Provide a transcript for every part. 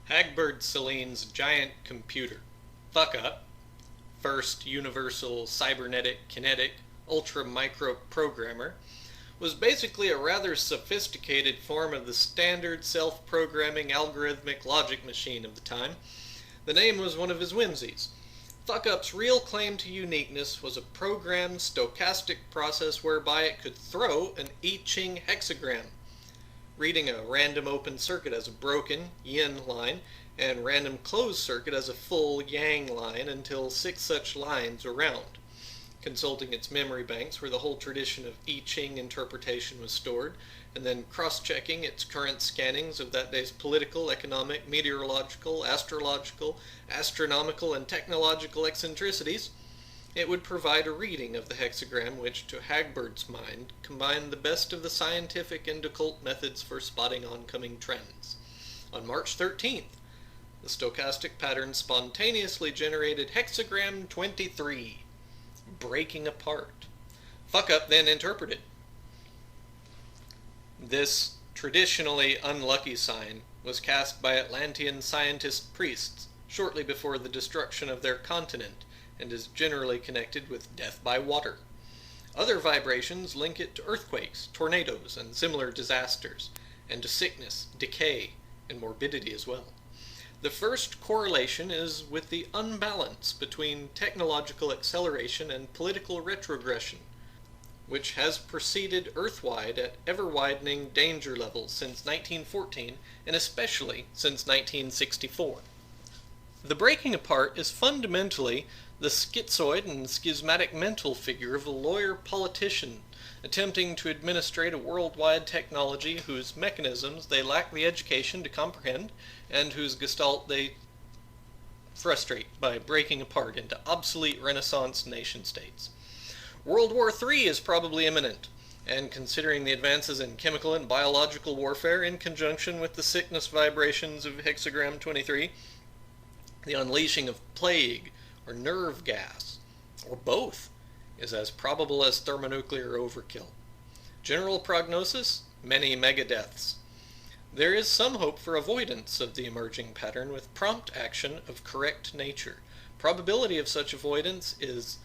Hagbard Celine's giant computer, Fuck Up, first universal cybernetic kinetic ultra micro programmer, was basically a rather sophisticated form of the standard self-programming algorithmic logic machine of the time. The name was one of his whimsies. Fuck-Up's real claim to uniqueness was a programmed stochastic process whereby it could throw an I Ching hexagram, reading a random open circuit as a broken yin line and random closed circuit as a full yang line until 6 such lines were round, consulting its memory banks where the whole tradition of I Ching interpretation was stored, and then cross-checking its current scannings of that day's political, economic, meteorological, astrological, astronomical, and technological eccentricities. It would provide a reading of the hexagram which, to Hagbard's mind, combined the best of the scientific and occult methods for spotting oncoming trends. On March 13th, the stochastic pattern spontaneously generated hexagram 23, breaking apart. Fuck Up then interpreted. This traditionally unlucky sign was cast by Atlantean scientist priests shortly before the destruction of their continent, and is generally connected with death by water. Other vibrations link it to earthquakes, tornadoes, and similar disasters, and to sickness, decay, and morbidity as well. The first correlation is with the unbalance between technological acceleration and political retrogression, which has proceeded earthwide at ever-widening danger levels since 1914, and especially since 1964. The breaking apart is fundamentally the schizoid and schismatic mental figure of a lawyer-politician attempting to administrate a worldwide technology whose mechanisms they lack the education to comprehend, and whose gestalt they frustrate by breaking apart into obsolete Renaissance nation-states. World War III is probably imminent, and considering the advances in chemical and biological warfare in conjunction with the sickness vibrations of hexagram 23, the unleashing of plague or nerve gas, or both, is as probable as thermonuclear overkill. General prognosis? Many megadeaths. There is some hope for avoidance of the emerging pattern with prompt action of correct nature. Probability of such avoidance is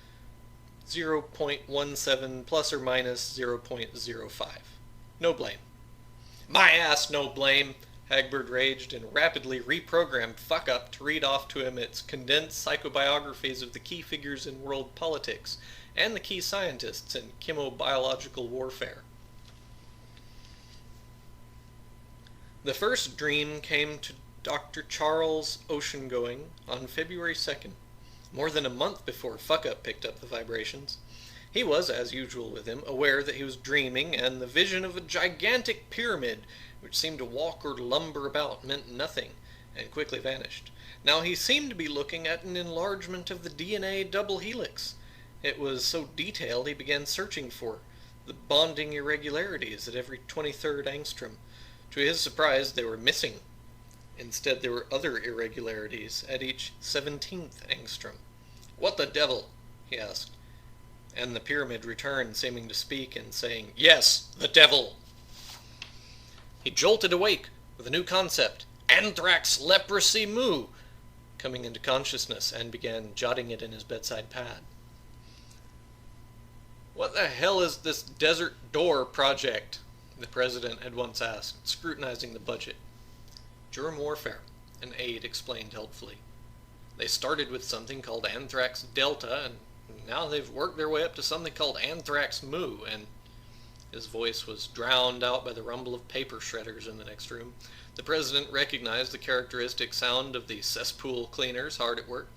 0.17 plus or minus 0.05. No blame. My ass, no blame! Hagbard raged and rapidly reprogrammed Fuck Up to read off to him its condensed psychobiographies of the key figures in world politics and the key scientists in chemobiological warfare. The first dream came to Dr. Charles Oceangoing on February 2nd, more than a month before Fuck Up picked up the vibrations. He was, as usual with him, aware that he was dreaming, and the vision of a gigantic pyramid which seemed to walk or lumber about meant nothing, and quickly vanished. Now he seemed to be looking at an enlargement of the DNA double helix. It was so detailed he began searching for the bonding irregularities at every 23rd angstrom. To his surprise, they were missing. Instead, there were other irregularities at each 17th angstrom. "What the devil?" he asked. And the pyramid returned, seeming to speak and saying, "Yes, the devil!" He jolted awake with a new concept, anthrax leprosy moo, coming into consciousness, and began jotting it in his bedside pad. "What the hell is this Desert Door project?" the president had once asked, scrutinizing the budget. "Germ warfare," an aide explained helpfully. "They started with something called anthrax delta, and now they've worked their way up to something called anthrax mu, and..." His voice was drowned out by the rumble of paper shredders in the next room. The president recognized the characteristic sound of the cesspool cleaners hard at work.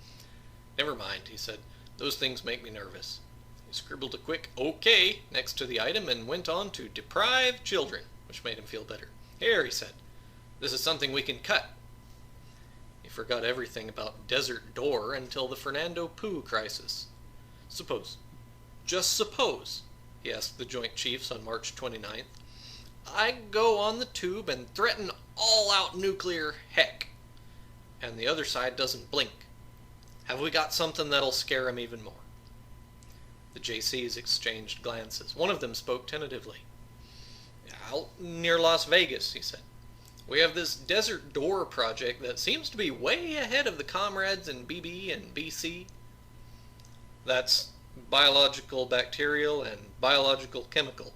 "Never mind," he said. "Those things make me nervous." He scribbled a quick "OK" next to the item and went on to deprive children, which made him feel better. "Here," he said, "this is something we can cut." He forgot everything about Desert Door until the Fernando Poo crisis. Just suppose, he asked the Joint Chiefs on March 29th, "I go on the tube and threaten all-out nuclear heck, and the other side doesn't blink. Have we got something that'll scare 'em even more?" The JCs exchanged glances. One of them spoke tentatively. "Out near Las Vegas," he said. We have this desert door project that seems to be way ahead of the comrades in BB and BC. That's biological bacterial and biological chemical,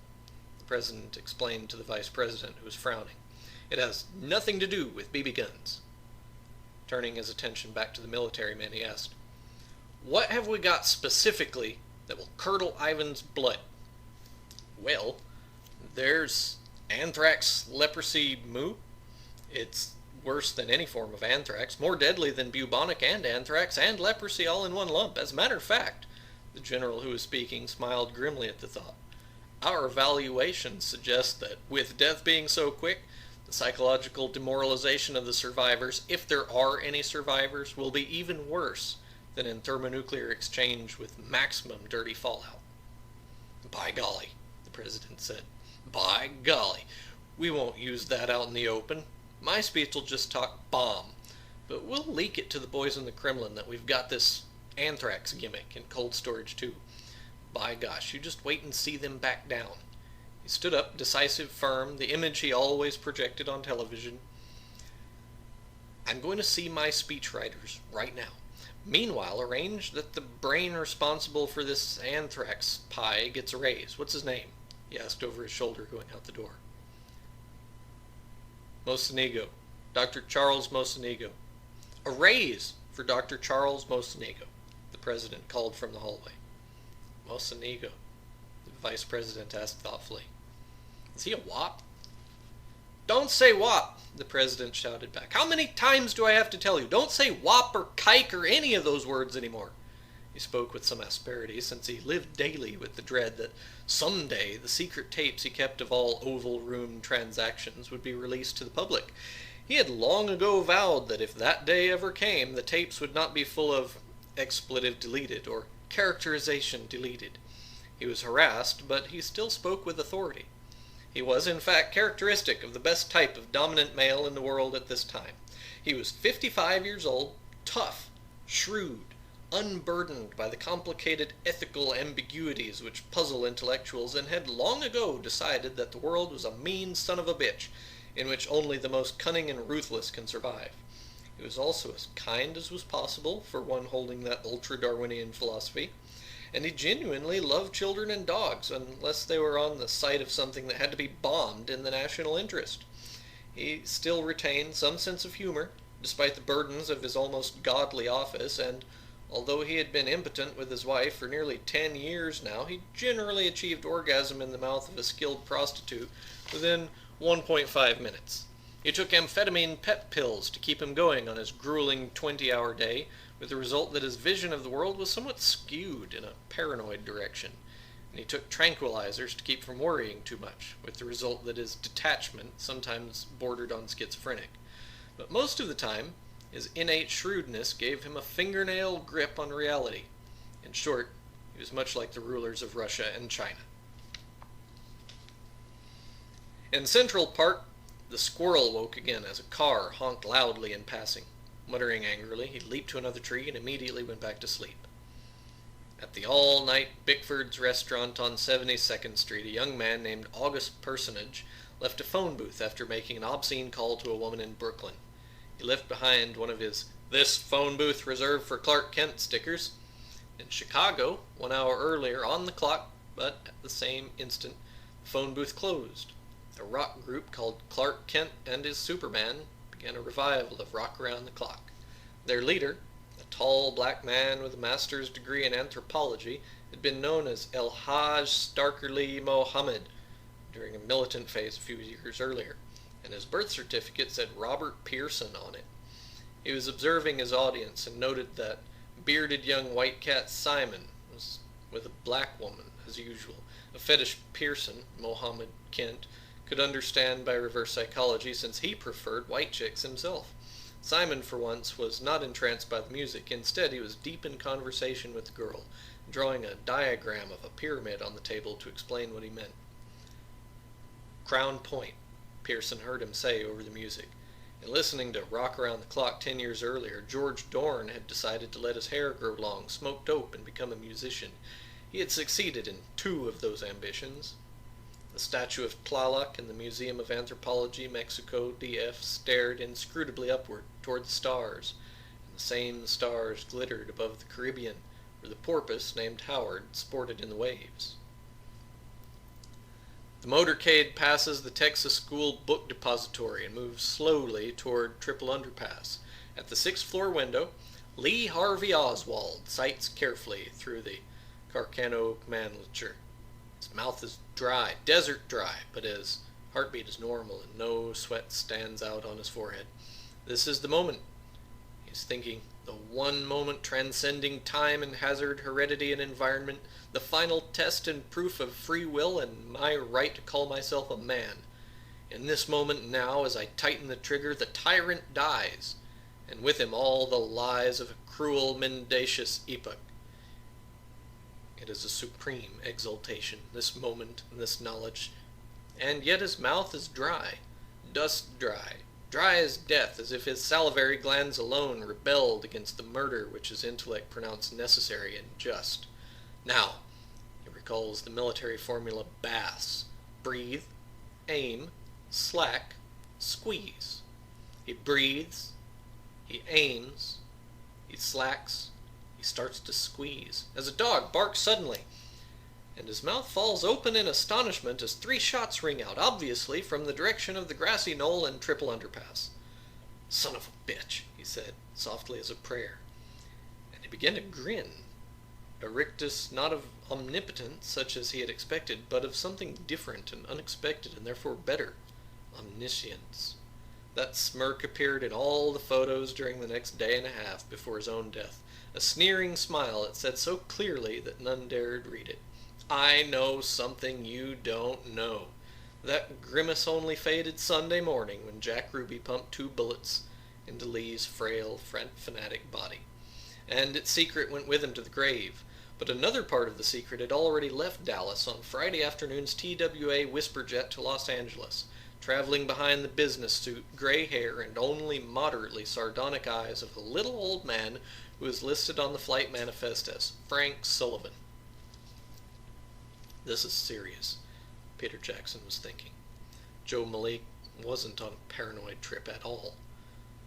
the president explained to the vice president, who was frowning. It has nothing to do with BB guns. Turning his attention back to the military man, he asked, "What have we got specifically that will curdle Ivan's blood?" "Well, there's anthrax, leprosy, moo. It's worse than any form of anthrax, more deadly than bubonic and anthrax and leprosy all in one lump. As a matter of fact," the general who was speaking smiled grimly at the thought, "our evaluations suggest that with death being so quick, the psychological demoralization of the survivors, if there are any survivors, will be even worse than in thermonuclear exchange with maximum dirty fallout." "By golly," the president said. "By golly, we won't use that out in the open. My speech will just talk bomb, but we'll leak it to the boys in the Kremlin that we've got this anthrax gimmick in cold storage too. By gosh, you just wait and see them back down." He stood up, decisive, firm, the image he always projected on television. "I'm going to see my speechwriters right now. Meanwhile, arrange that the brain responsible for this anthrax pie gets a raise. What's his name?" he asked over his shoulder, going out the door. "Mocenigo. Dr. Charles Mocenigo." "A raise for Dr. Charles Mocenigo," the president called from the hallway. "Mocenigo?" the vice president asked thoughtfully. "Is he a wop?" "Don't say wop," the president shouted back. "How many times do I have to tell you? Don't say wop or kike or any of those words anymore." He spoke with some asperity, since he lived daily with the dread that someday the secret tapes he kept of all Oval Room transactions would be released to the public. He had long ago vowed that if that day ever came, the tapes would not be full of expletive deleted or characterization deleted. He was harassed, but he still spoke with authority. He was, in fact, characteristic of the best type of dominant male in the world at this time. He was 55 years old, tough, shrewd, unburdened by the complicated ethical ambiguities which puzzle intellectuals, and had long ago decided that the world was a mean son of a bitch, in which only the most cunning and ruthless can survive. He was also as kind as was possible for one holding that ultra-Darwinian philosophy, and he genuinely loved children and dogs, unless they were on the site of something that had to be bombed in the national interest. He still retained some sense of humor, despite the burdens of his almost godly office, and although he had been impotent with his wife for nearly 10 years now, he generally achieved orgasm in the mouth of a skilled prostitute within 1.5 minutes. He took amphetamine pep pills to keep him going on his grueling 20-hour day, with the result that his vision of the world was somewhat skewed in a paranoid direction. And he took tranquilizers to keep from worrying too much, with the result that his detachment sometimes bordered on schizophrenic. But most of the time, his innate shrewdness gave him a fingernail grip on reality. In short, he was much like the rulers of Russia and China. In Central Park, the squirrel woke again as a car honked loudly in passing. Muttering angrily, he leaped to another tree and immediately went back to sleep. At the all-night Bickford's restaurant on 72nd Street, a young man named August Personage left a phone booth after making an obscene call to a woman in Brooklyn. He left behind one of his "This phone booth reserved for Clark Kent" stickers. In Chicago, 1 hour earlier, on the clock, but at the same instant, the phone booth closed. A rock group called Clark Kent and his Superman began a revival of Rock Around the Clock. Their leader, a tall black man with a master's degree in anthropology, had been known as El Hajj Starkerly Mohammed during a militant phase a few years earlier, and his birth certificate said Robert Pearson on it. He was observing his audience and noted that bearded young white cat Simon was with a black woman, as usual, a fetish Pearson, Mohammed Kent, could understand by reverse psychology, since he preferred white chicks himself. Simon, for once, was not entranced by the music. Instead, he was deep in conversation with the girl, drawing a diagram of a pyramid on the table to explain what he meant. "Crown Point," Pearson heard him say over the music. And listening to Rock Around the Clock 10 years earlier, George Dorn had decided to let his hair grow long, smoke dope, and become a musician. He had succeeded in 2 of those ambitions. The statue of Tlaloc in the Museum of Anthropology, Mexico, DF, stared inscrutably upward toward the stars, and the same stars glittered above the Caribbean, where the porpoise named Howard sported in the waves. The motorcade passes the Texas School Book Depository and moves slowly toward Triple Underpass. At the sixth-floor window, Lee Harvey Oswald sights carefully through the Carcano manlature. His mouth is dry, desert dry, but his heartbeat is normal and no sweat stands out on his forehead. This is the moment, he's thinking, the one moment transcending time and hazard, heredity and environment, the final test and proof of free will and my right to call myself a man. In this moment now, as I tighten the trigger, the tyrant dies, and with him all the lies of a cruel, mendacious epoch. It is a supreme exultation, this moment and this knowledge, and yet his mouth is dry, dust dry, dry as death, as if his salivary glands alone rebelled against the murder which his intellect pronounced necessary and just. Now, he recalls the military formula BASS: breathe, aim, slack, squeeze. He breathes, he aims, he slacks, he starts to squeeze, as a dog barks suddenly, and his mouth falls open in astonishment as 3 shots ring out, obviously from the direction of the grassy knoll and Triple Underpass. "Son of a bitch," he said, softly as a prayer, and he began to grin, a rictus not of omnipotence such as he had expected, but of something different and unexpected and therefore better, omniscience. That smirk appeared in all the photos during the next day and a half before his own death, a sneering smile that said so clearly that none dared read it, "I know something you don't know." That grimace only faded Sunday morning when Jack Ruby pumped 2 bullets into Lee's frail, fanatic body, and its secret went with him to the grave. But another part of the secret had already left Dallas on Friday afternoon's TWA whisper jet to Los Angeles, traveling behind the business suit, gray hair, and only moderately sardonic eyes of the little old man who is listed on the flight manifest as Frank Sullivan. This is serious, Peter Jackson was thinking. Joe Malik wasn't on a paranoid trip at all.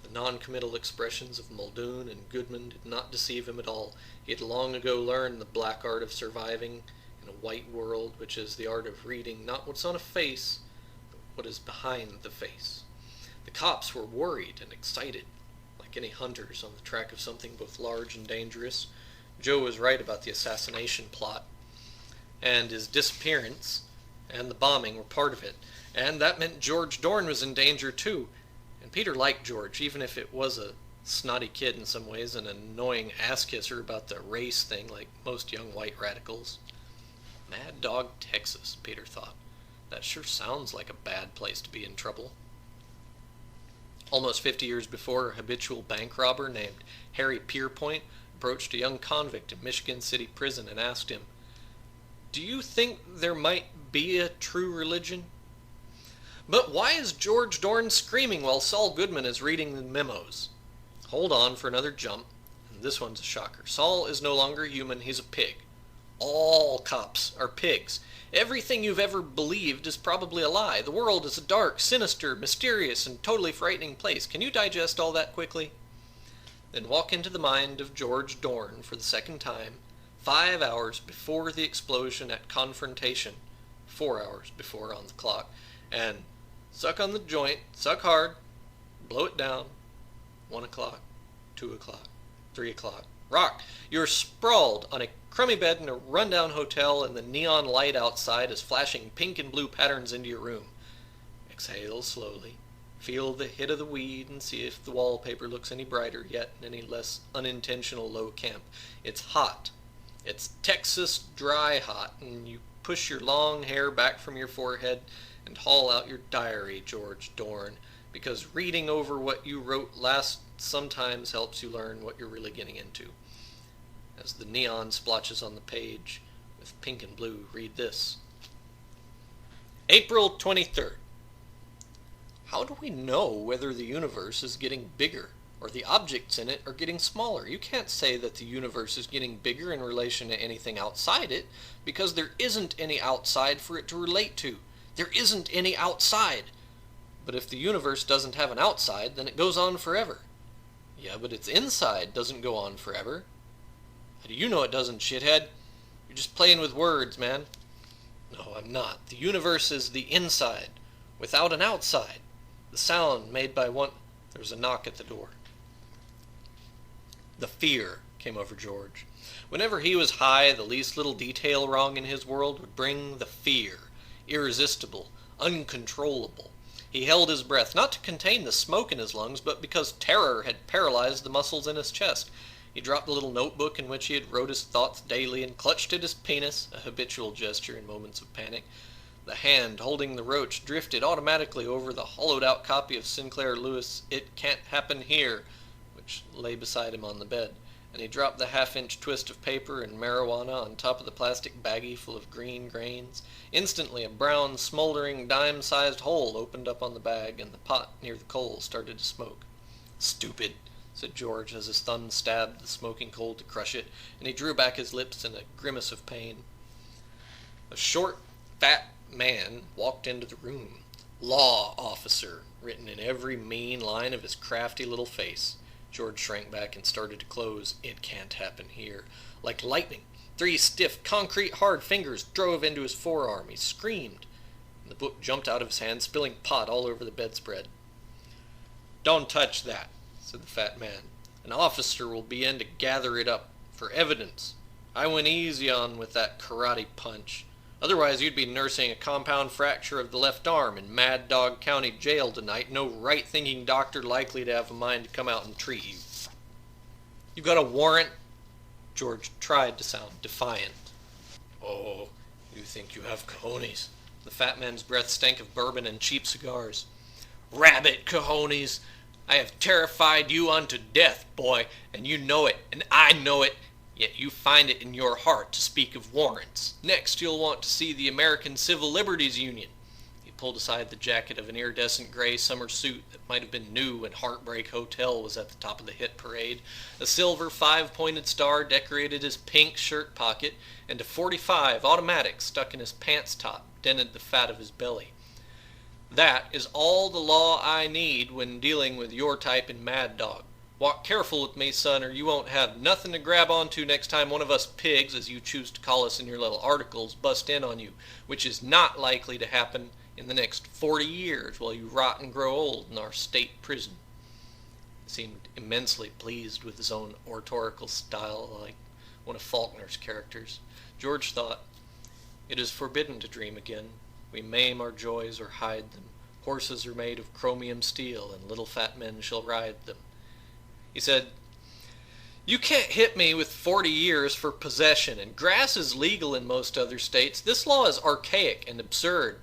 The non-committal expressions of Muldoon and Goodman did not deceive him at all. He had long ago learned the black art of surviving in a white world, which is the art of reading not what's on a face, but what is behind the face. The cops were worried and excited, like any hunters on the track of something both large and dangerous. Joe was right about the assassination plot, and his disappearance and the bombing were part of it, and that meant George Dorn was in danger too. And Peter liked George, even if it was a snotty kid in some ways, an annoying ass-kisser about the race thing like most young white radicals. Mad Dog, Texas, Peter thought. That sure sounds like a bad place to be in trouble. Almost 50 years before, a habitual bank robber named Harry Pierpoint approached a young convict in Michigan City Prison and asked him, "Do you think there might be a true religion?" "But why is George Dorn screaming while Saul Goodman is reading the memos?" Hold on for another jump, and this one's a shocker. Saul is no longer human, he's a pig. All cops are pigs. Everything you've ever believed is probably a lie. The world is a dark, sinister, mysterious, and totally frightening place. Can you digest all that quickly? Then walk into the mind of George Dorn for the second time, 5 hours before the explosion at Confrontation, 4 hours before on the clock, and suck on the joint, suck hard, blow it down. 1 o'clock, 2 o'clock, 3 o'clock. Rock! You're sprawled on a crummy bed in a rundown hotel, and the neon light outside is flashing pink and blue patterns into your room. Exhale slowly. Feel the hit of the weed and see if the wallpaper looks any brighter yet and any less unintentional low camp. It's hot. It's Texas dry hot, and you push your long hair back from your forehead and haul out your diary, George Dorn, because reading over what you wrote last sometimes helps you learn what you're really getting into. As the neon splotches on the page with pink and blue, read this. April 23rd. How do we know whether the universe is getting bigger or the objects in it are getting smaller? You can't say that the universe is getting bigger in relation to anything outside it, because there isn't any outside for it to relate to. There isn't any outside. But if the universe doesn't have an outside, then it goes on forever. Yeah, but its inside doesn't go on forever. How do you know it doesn't, shithead? You're just playing with words, man. No, I'm not. The universe is the inside, without an outside. The sound made by one... There was a knock at the door. The fear came over George. Whenever he was high, the least little detail wrong in his world would bring the fear. Irresistible, uncontrollable. He held his breath, not to contain the smoke in his lungs, but because terror had paralyzed the muscles in his chest. He dropped the little notebook in which he had wrote his thoughts daily and clutched at his penis, a habitual gesture in moments of panic. The hand holding the roach drifted automatically over the hollowed-out copy of Sinclair Lewis' It Can't Happen Here, which lay beside him on the bed, and he dropped the half-inch twist of paper and marijuana on top of the plastic baggie full of green grains. Instantly, a brown, smoldering, dime-sized hole opened up on the bag, and the pot near the coal started to smoke. "Stupid," said George as his thumb stabbed the smoking coal to crush it, and he drew back his lips in a grimace of pain. A short, fat man walked into the room. "Law officer," written in every mean line of his crafty little face. George shrank back and started to close It Can't Happen Here. Like lightning, 3 stiff, concrete, hard fingers drove into his forearm. He screamed, and the book jumped out of his hand, spilling pot all over the bedspread. "Don't touch that," said the fat man. "An officer will be in to gather it up for evidence. I went easy on with that karate punch. Otherwise you'd be nursing a compound fracture of the left arm in Mad Dog County Jail tonight. No right-thinking doctor likely to have a mind to come out and treat you." "You've got a warrant?" George tried to sound defiant. "Oh, you think you have cojones." The fat man's breath stank of bourbon and cheap cigars. "Rabbit cojones. I have terrified you unto death, boy, and you know it, and I know it. Yet you find it in your heart to speak of warrants. Next you'll want to see the American Civil Liberties Union." He pulled aside the jacket of an iridescent gray summer suit that might have been new when Heartbreak Hotel was at the top of the hit parade. A silver 5-pointed star decorated his pink shirt pocket, and a .45 automatic stuck in his pants top dented the fat of his belly. "That is all the law I need when dealing with your type in Mad Dog. Walk careful with me, son, or you won't have nothing to grab onto next time one of us pigs, as you choose to call us in your little articles, bust in on you, which is not likely to happen in the next 40 years while you rot and grow old in our state prison." He seemed immensely pleased with his own oratorical style, like one of Faulkner's characters. George thought, "It is forbidden to dream again. We maim our joys or hide them. Horses are made of chromium steel, and little fat men shall ride them." He said, "You can't hit me with 40 years for possession, and grass is legal in most other states. This law is archaic and absurd."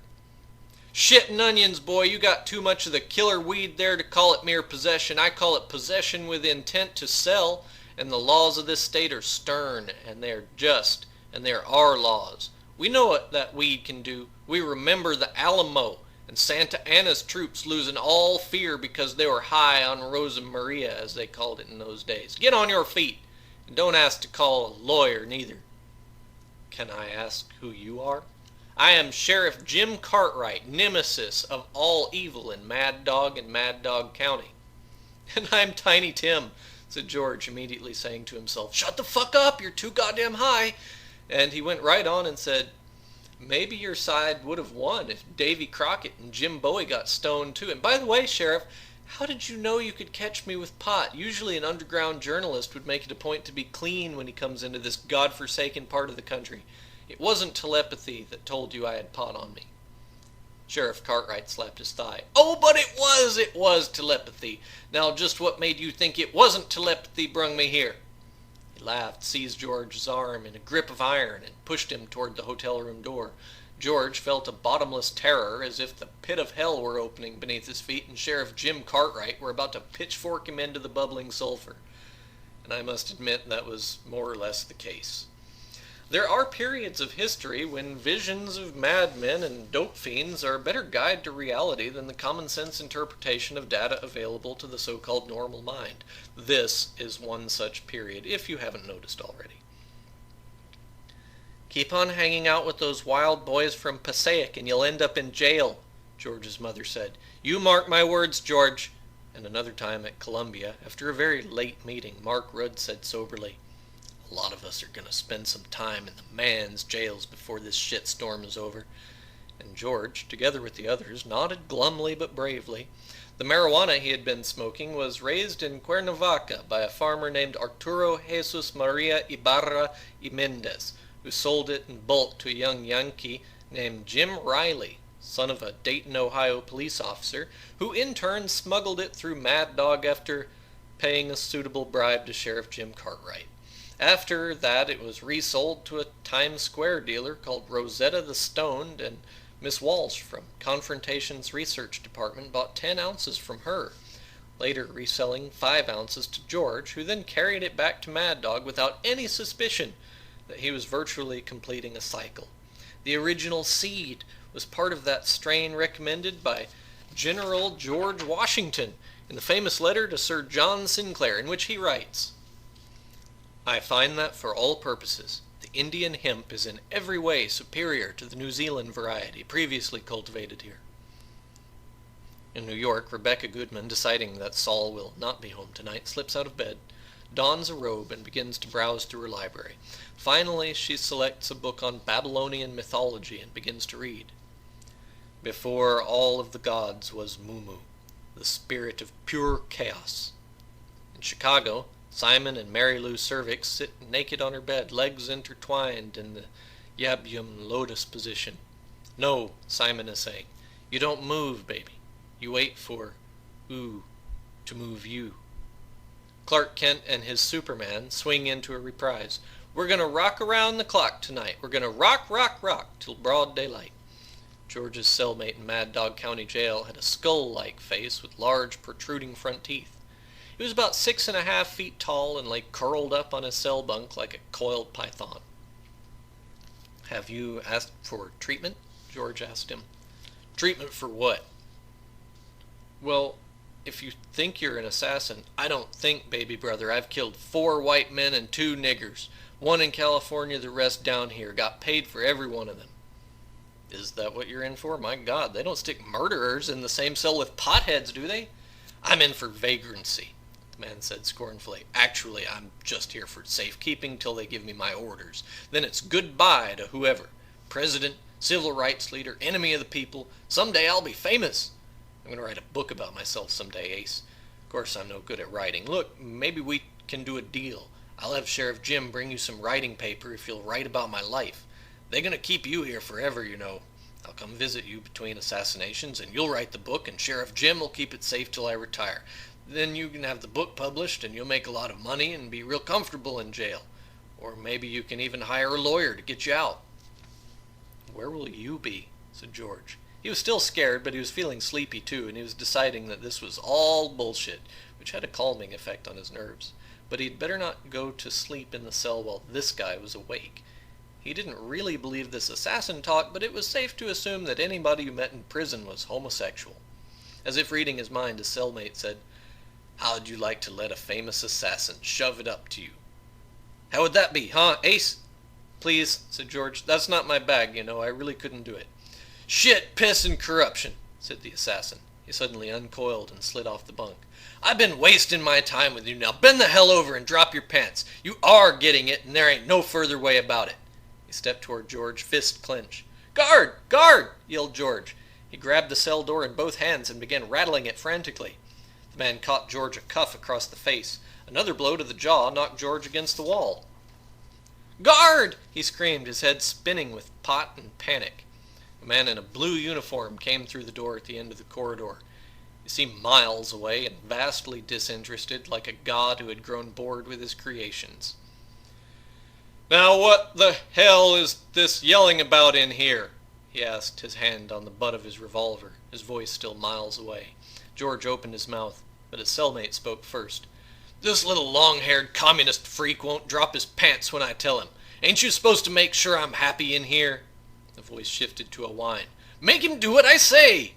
"Shit and onions, boy, you got too much of the killer weed there to call it mere possession. I call it possession with intent to sell, and the laws of this state are stern, and they are just, and they are our laws. We know what that weed can do. We remember the Alamo, and Santa Anna's troops losing all fear because they were high on Rosa Maria, as they called it in those days. Get on your feet, and don't ask to call a lawyer, neither." "Can I ask who you are?" "I am Sheriff Jim Cartwright, nemesis of all evil in Mad Dog and Mad Dog County." "And I'm Tiny Tim," said George, immediately saying to himself, "Shut the fuck up, you're too goddamn high." And he went right on and said, "Maybe your side would have won if Davy Crockett and Jim Bowie got stoned too. And by the way, Sheriff, how did you know you could catch me with pot? Usually an underground journalist would make it a point to be clean when he comes into this godforsaken part of the country. It wasn't telepathy that told you I had pot on me." Sheriff Cartwright slapped his thigh. "Oh, but it was telepathy. Now just what made you think it wasn't telepathy brung me here?" He laughed, seized George's arm in a grip of iron, and pushed him toward the hotel room door. George felt a bottomless terror, as if the pit of hell were opening beneath his feet and Sheriff Jim Cartwright were about to pitchfork him into the bubbling sulfur. And I must admit that was more or less the case. There are periods of history when visions of madmen and dope fiends are a better guide to reality than the common-sense interpretation of data available to the so-called normal mind. This is one such period, if you haven't noticed already. "Keep on hanging out with those wild boys from Passaic and you'll end up in jail," George's mother said. "You mark my words, George." And another time at Columbia, after a very late meeting, Mark Rudd said soberly, "A lot of us are going to spend some time in the man's jails before this shitstorm is over." And George, together with the others, nodded glumly but bravely. The marijuana he had been smoking was raised in Cuernavaca by a farmer named Arturo Jesus Maria Ibarra y Mendez, who sold it in bulk to a young Yankee named Jim Riley, son of a Dayton, Ohio police officer, who in turn smuggled it through Mad Dog after paying a suitable bribe to Sheriff Jim Cartwright. After that it was resold to a Times Square dealer called Rosetta the Stoned, and Miss Walsh from Confrontation's research department bought 10 ounces from her, later reselling 5 ounces to George, who then carried it back to Mad Dog without any suspicion that he was virtually completing a cycle. The original seed was part of that strain recommended by General George Washington in the famous letter to Sir John Sinclair, in which he writes, "I find that for all purposes, the Indian hemp is in every way superior to the New Zealand variety previously cultivated here." In New York, Rebecca Goodman, deciding that Saul will not be home tonight, slips out of bed, dons a robe, and begins to browse through her library. Finally, she selects a book on Babylonian mythology and begins to read. "Before all of the gods was Mumu, the spirit of pure chaos." In Chicago, Simon and Mary Lou Cervix sit naked on her bed, legs intertwined in the Yabum lotus position. "No," Simon is saying, "you don't move, baby. You wait for ooh to move you." Clark Kent and his Superman swing into a reprise. "We're gonna rock around the clock tonight. We're gonna rock, rock, rock till broad daylight." George's cellmate in Mad Dog County Jail had a skull-like face with large protruding front teeth. He was about 6.5 feet tall and lay curled up on his cell bunk like a coiled python. "Have you asked for treatment?" George asked him. "Treatment for what?" "Well, if you think you're an assassin—" "I don't think, baby brother. I've killed 4 white men and 2 niggers. 1 in California, the rest down here. Got paid for every one of them." "Is that what you're in for? My God, they don't stick murderers in the same cell with potheads, do they?" "I'm in for vagrancy," the man said scornfully. "Actually, I'm just here for safekeeping till they give me my orders. Then it's goodbye to whoever. President, civil rights leader, enemy of the people. Someday I'll be famous. I'm going to write a book about myself someday, Ace. Of course, I'm no good at writing. Look, maybe we can do a deal. I'll have Sheriff Jim bring you some writing paper if you'll write about my life. They're going to keep you here forever, you know. I'll come visit you between assassinations, and you'll write the book, and Sheriff Jim will keep it safe till I retire. Then you can have the book published, and you'll make a lot of money and be real comfortable in jail. Or maybe you can even hire a lawyer to get you out." "Where will you be?" said George. He was still scared, but he was feeling sleepy too, and he was deciding that this was all bullshit, which had a calming effect on his nerves. But he'd better not go to sleep in the cell while this guy was awake. He didn't really believe this assassin talk, but it was safe to assume that anybody who met in prison was homosexual. As if reading his mind, his cellmate said, "How'd you like to let a famous assassin shove it up to you?" "How would that be, huh, Ace?" "Please," said George, "that's not my bag, you know. I really couldn't do it." "Shit, piss, and corruption," said the assassin. He suddenly uncoiled and slid off the bunk. "I've been wasting my time with you. Now bend the hell over and drop your pants. You are getting it, and there ain't no further way about it." He stepped toward George, fist clenched. "Guard! Guard!" yelled George. He grabbed the cell door in both hands and began rattling it frantically. The man caught George a cuff across the face. Another blow to the jaw knocked George against the wall. "Guard!" he screamed, his head spinning with pot and panic. A man in a blue uniform came through the door at the end of the corridor. He seemed miles away and vastly disinterested, like a god who had grown bored with his creations. "Now what the hell is this yelling about in here?" he asked, his hand on the butt of his revolver, his voice still miles away. George opened his mouth, but his cellmate spoke first. "This little long-haired communist freak won't drop his pants when I tell him. Ain't you supposed to make sure I'm happy in here?" The voice shifted to a whine. "Make him do what I say!"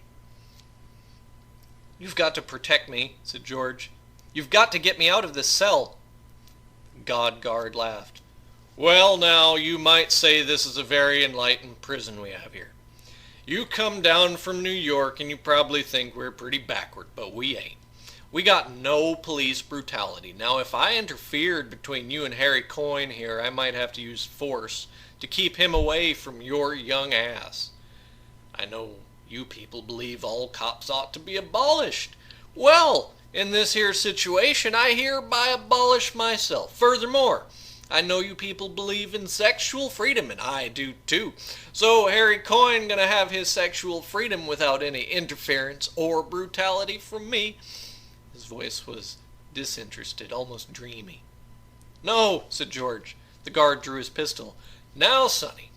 "You've got to protect me," said George. "You've got to get me out of this cell." The god guard laughed. Well, now, you might say this is a very enlightened prison we have here. You come down from New York and you probably think we're pretty backward, but we ain't. We got no police brutality. Now, if I interfered between you and Harry Coyne here, I might have to use force to keep him away from your young ass. I know you people believe all cops ought to be abolished. Well, in this here situation, I hereby abolish myself. Furthermore, I know you people believe in sexual freedom, and I do too. So Harry Coyne gonna have his sexual freedom without any interference or brutality from me. His voice was disinterested, almost dreamy. No, said George. The guard drew his pistol. Now, Sonny,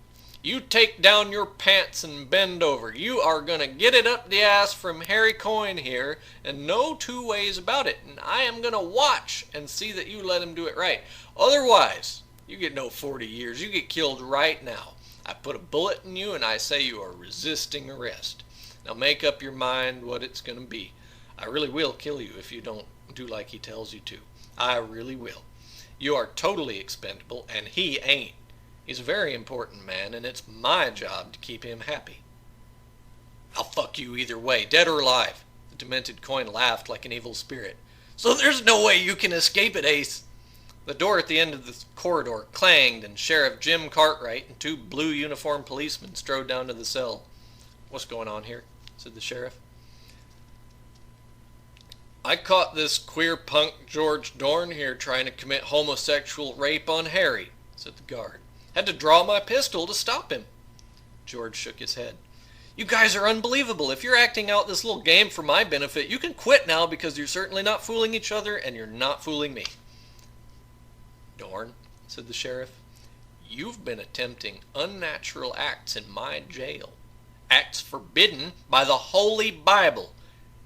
you take down your pants and bend over. You are gonna get it up the ass from Harry Coyne here, and no two ways about it. And I am gonna watch and see that you let him do it right. Otherwise, you get no 40 years. You get killed right now. I put a bullet in you and I say you are resisting arrest. Now make up your mind what it's gonna be. I really will kill you if you don't do like he tells you to. I really will. You are totally expendable, and he ain't. He's a very important man, and it's my job to keep him happy. I'll fuck you either way, dead or alive. The demented Coyne laughed like an evil spirit. So there's no way you can escape it, Ace. The door at the end of the corridor clanged, and Sheriff Jim Cartwright and two blue uniformed policemen strode down to the cell. What's going on here? Said the sheriff. I caught this queer punk George Dorn here trying to commit homosexual rape on Harry, said the guard. Had to draw my pistol to stop him. George shook his head. You guys are unbelievable. If you're acting out this little game for my benefit, you can quit now because you're certainly not fooling each other and you're not fooling me. Dorn, said the sheriff, you've been attempting unnatural acts in my jail. Acts forbidden by the Holy Bible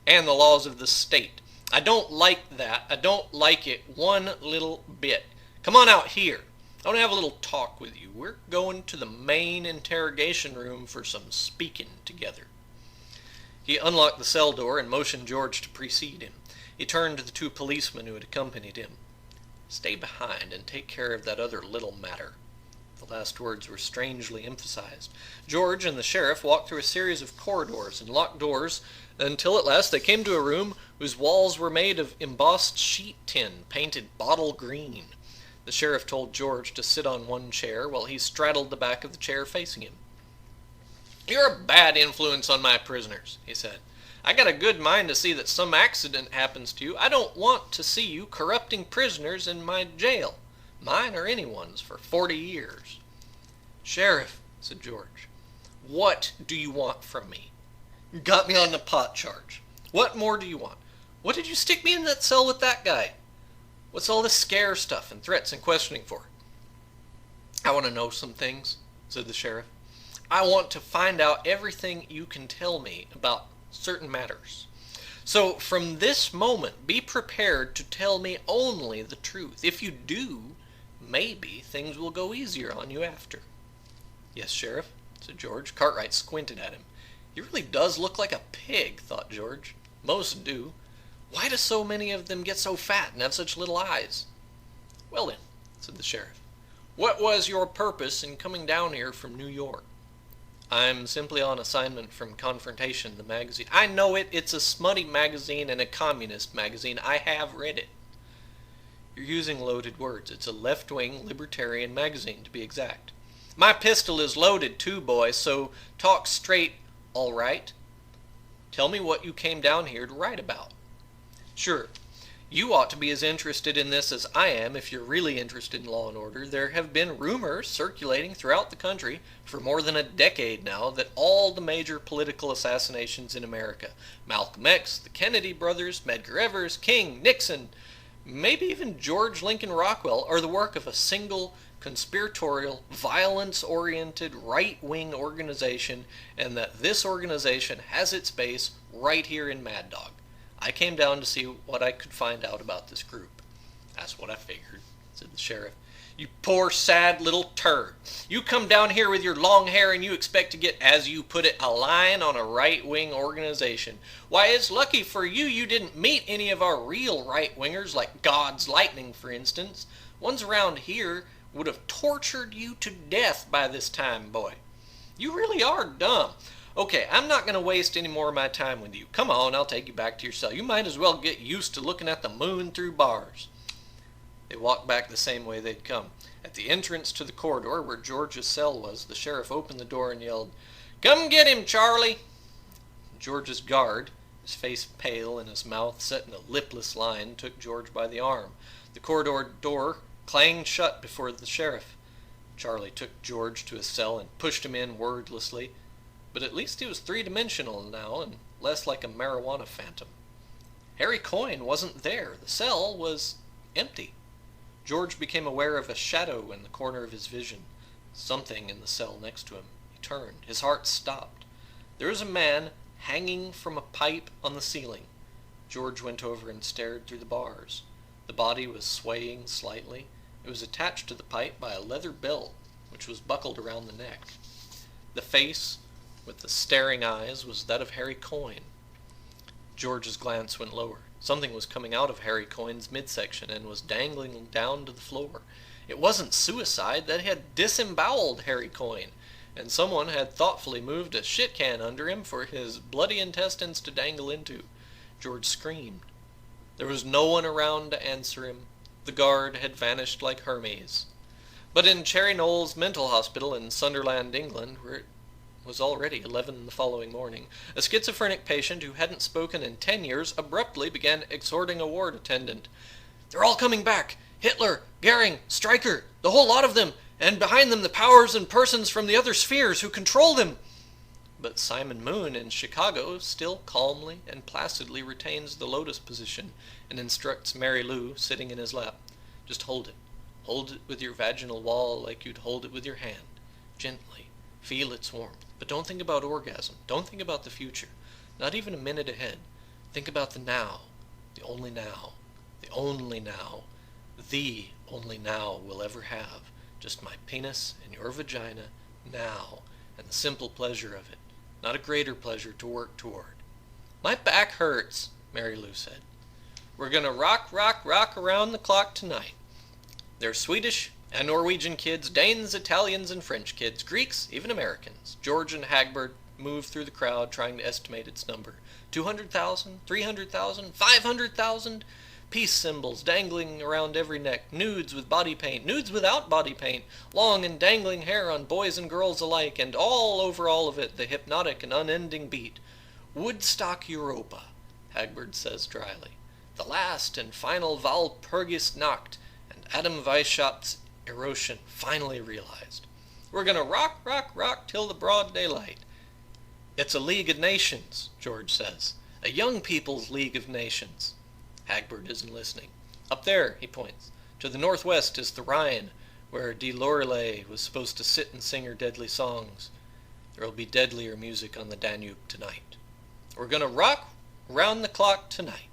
and the laws of the state. I don't like that. I don't like it one little bit. Come on out here. I want to have a little talk with you. We're going to the main interrogation room for some speaking together. He unlocked the cell door and motioned George to precede him. He turned to the two policemen who had accompanied him. Stay behind and take care of that other little matter. The last words were strangely emphasized. George and the sheriff walked through a series of corridors and locked doors until at last they came to a room whose walls were made of embossed sheet tin painted bottle green. The sheriff told George to sit on one chair while he straddled the back of the chair facing him. You're a bad influence on my prisoners, he said. I got a good mind to see that some accident happens to you. I don't want to see you corrupting prisoners in my jail, mine or anyone's, for 40 years. Sheriff, said George, what do you want from me? You got me on the pot charge. What more do you want? What did you stick me in that cell with that guy? What's all this scare stuff and threats and questioning for? I want to know some things, said the sheriff. I want to find out everything you can tell me about certain matters. So from this moment, be prepared to tell me only the truth. If you do, maybe things will go easier on you after. Yes, Sheriff, said George. Cartwright squinted at him. He really does look like a pig, thought George. Most do. Why do so many of them get so fat and have such little eyes? Well then, said the sheriff, what was your purpose in coming down here from New York? I'm simply on assignment from Confrontation, the magazine. I know it. It's a smutty magazine and a communist magazine. I have read it. You're using loaded words. It's a left-wing libertarian magazine, to be exact. My pistol is loaded too, boy, so talk straight, all right? Tell me what you came down here to write about. Sure. You ought to be as interested in this as I am if you're really interested in law and order. There have been rumors circulating throughout the country for more than a decade now that all the major political assassinations in America, Malcolm X, the Kennedy brothers, Medgar Evers, King, Nixon, maybe even George Lincoln Rockwell, are the work of a single conspiratorial, violence-oriented, right-wing organization, and that this organization has its base right here in Mad Dog. I came down to see what I could find out about this group. That's what I figured, said the sheriff. You poor, sad little turd. You come down here with your long hair and you expect to get, as you put it, a line on a right-wing organization. Why, it's lucky for you you didn't meet any of our real right-wingers, like God's Lightning, for instance. Ones around here would have tortured you to death by this time, boy. You really are dumb. Okay, I'm not going to waste any more of my time with you. Come on, I'll take you back to your cell. You might as well get used to looking at the moon through bars. They walked back the same way they'd come. At the entrance to the corridor where George's cell was, the sheriff opened the door and yelled, "Come get him, Charlie!" George's guard, his face pale and his mouth set in a lipless line, took George by the arm. The corridor door clanged shut before the sheriff. Charlie took George to his cell and pushed him in wordlessly, but at least he was three-dimensional now and less like a marijuana phantom. Harry Coyne wasn't there. The cell was empty. George became aware of a shadow in the corner of his vision. Something in the cell next to him. He turned. His heart stopped. There was a man hanging from a pipe on the ceiling. George went over and stared through the bars. The body was swaying slightly. It was attached to the pipe by a leather belt, which was buckled around the neck. The face, with the staring eyes, was that of Harry Coyne. George's glance went lower. Something was coming out of Harry Coyne's midsection and was dangling down to the floor. It wasn't suicide. That had disemboweled Harry Coyne, and someone had thoughtfully moved a shit can under him for his bloody intestines to dangle into. George screamed. There was no one around to answer him. The guard had vanished like Hermes. But in Cherry Knowles Mental Hospital in Sunderland, England, where it was already 11 the following morning, a schizophrenic patient who hadn't spoken in 10 years abruptly began exhorting a ward attendant. "They're all coming back! Hitler, Goering, Stryker, the whole lot of them, and behind them the powers and persons from the other spheres who control them." But Simon Moon in Chicago still calmly and placidly retains the lotus position and instructs Mary Lou, sitting in his lap. "Just hold it. Hold it with your vaginal wall like you'd hold it with your hand. Gently. Feel its warmth. But don't think about orgasm. Don't think about the future. Not even a minute ahead. Think about the now. The only now. The only now. The only now we'll ever have. Just my penis and your vagina now, and the simple pleasure of it. Not a greater pleasure to work toward." "My back hurts," Mary Lou said. "We're gonna rock, rock, rock around the clock tonight. There's Swedish and Norwegian kids, Danes, Italians, and French kids, Greeks, even Americans." George and Hagbard moved through the crowd trying to estimate its number. 200,000, 300,000, 500,000? Peace symbols dangling around every neck, nudes with body paint, nudes without body paint, long and dangling hair on boys and girls alike, and all over all of it the hypnotic and unending beat. "Woodstock Europa," Hagbard says dryly. "The last and final Walpurgis Nacht, and Adam Weishaupt's erosion finally realized. We're gonna rock, rock, rock till the broad daylight." "It's a League of Nations," George says. "A young people's League of Nations." Hagbard isn't listening. "Up there," he points. "To the northwest is the Rhine, where de Loreley was supposed to sit and sing her deadly songs. There'll be deadlier music on the Danube tonight. We're gonna rock round the clock tonight."